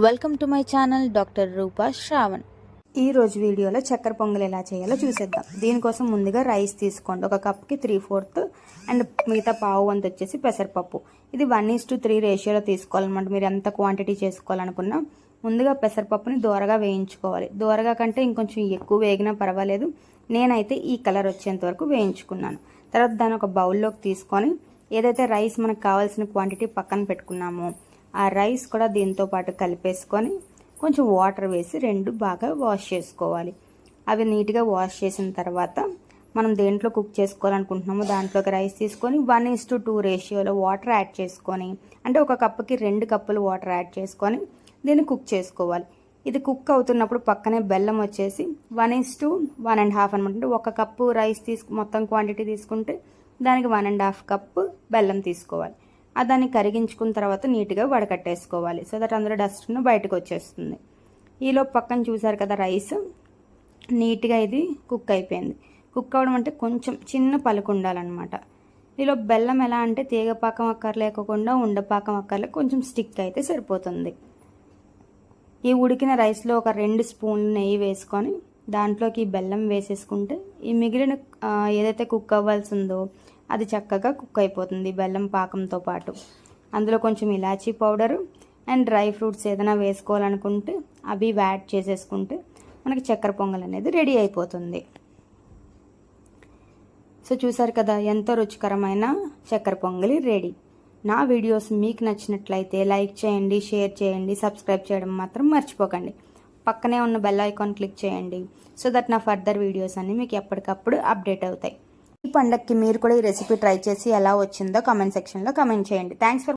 Welcome to my channel doctor Rupa Shravan. ఈ రోజు వీడియోలో చక్కెర పొంగల్ ఎలా చేయాలో చూసేద్దాం. దీనికోసం ముందుగా రైస్ తీసుకోండి. ఒక కప్కి 3/4 అండ్ మిగతా పావు వంతు వచ్చేసి పెసరపప్పు. ఇది 1:3 రేషియోలో తీసుకోవాలన్నమాట. మీరు ఎంత క్వాంటిటీ చేసుకోవాలనుకున్నా ముందుగా పెసరపప్పుని దోరగా వేయించుకోవాలి. దోరగా కంటే ఇంకొంచెం ఎక్కువ వేగినా పర్వాలేదు. నేనైతే ఈ కలర్ వచ్చేంత వరకు వేయించుకున్నాను. తర్వాత దాన్ని ఒక బౌల్లోకి తీసుకొని ఏదైతే రైస్ మనకు కావాల్సిన క్వాంటిటీ పక్కన పెట్టుకున్నామో ఆ రైస్ కూడా దీంతో పాటు కలిపేసుకొని కొంచెం వాటర్ వేసి రెండు బాగా వాష్ చేసుకోవాలి. అవి నీట్గా వాష్ చేసిన తర్వాత మనం దేంట్లో కుక్ చేసుకోవాలనుకుంటున్నామో దాంట్లోకి రైస్ తీసుకొని 1:2 రేషియోలో వాటర్ యాడ్ చేసుకొని, అంటే ఒక కప్పుకి 2 కప్పులు వాటర్ యాడ్ చేసుకొని దీన్ని కుక్ చేసుకోవాలి. ఇది కుక్ అవుతున్నప్పుడు పక్కనే బెల్లం వచ్చేసి 1:1.5 అనమాట. అంటే ఒక కప్పు రైస్ మొత్తం క్వాంటిటీ తీసుకుంటే దానికి 1.5 కప్పు బెల్లం తీసుకోవాలి. దాన్ని కరిగించుకున్న తర్వాత నీట్గా వడకట్టేసుకోవాలి. సో దట్ అందులో డస్ట్ బయటకు వచ్చేస్తుంది. ఈలో పక్కన చూసారు కదా రైస్ నీట్గా ఇది కుక్ అయిపోయింది. కుక్ అవ్వడం అంటే కొంచెం చిన్న పలుకు ఉండాలన్నమాట. ఈలో బెల్లం ఎలా అంటే తీగపాకం అక్కర్లేకుండా ఉండపాకం అక్కర్లే, కొంచెం స్టిక్ అయితే సరిపోతుంది. ఈ ఉడికిన రైస్లో ఒక 2 స్పూన్లు నెయ్యి వేసుకొని దాంట్లోకి బెల్లం వేసేసుకుంటే ఈ మిగిలిన ఏదైతే కుక్ అవ్వాల్సి ఉందో అది చక్కగా కుక్ అయిపోతుంది బెల్లం పాకంతో పాటు. అందులో కొంచెం ఇలాచీ పౌడరు అండ్ డ్రై ఫ్రూట్స్ ఏదైనా వేసుకోవాలనుకుంటే అవి యాడ్ చేసేసుకుంటే మనకి చక్కెర పొంగల్ అనేది రెడీ అయిపోతుంది. సో చూసారు కదా ఎంతో రుచికరమైన చక్కెర పొంగలి రెడీ. నా వీడియోస్ మీకు నచ్చినట్లయితే లైక్ చేయండి, షేర్ చేయండి, సబ్స్క్రైబ్ చేయడం మాత్రం మర్చిపోకండి. పక్కనే ఉన్న బెల్ ఐకాన్ క్లిక్ చేయండి. సో దట్ నా ఫర్దర్ వీడియోస్ అన్నీ మీకు ఎప్పటికప్పుడు అప్డేట్ అవుతాయి. ఈ పండగకి మీరు కూడా ఈ రెసిపీ ట్రై చేసి ఎలా వచ్చిందో కామెంట్ సెక్షన్లో కామెంట్ చేయండి. Thanks for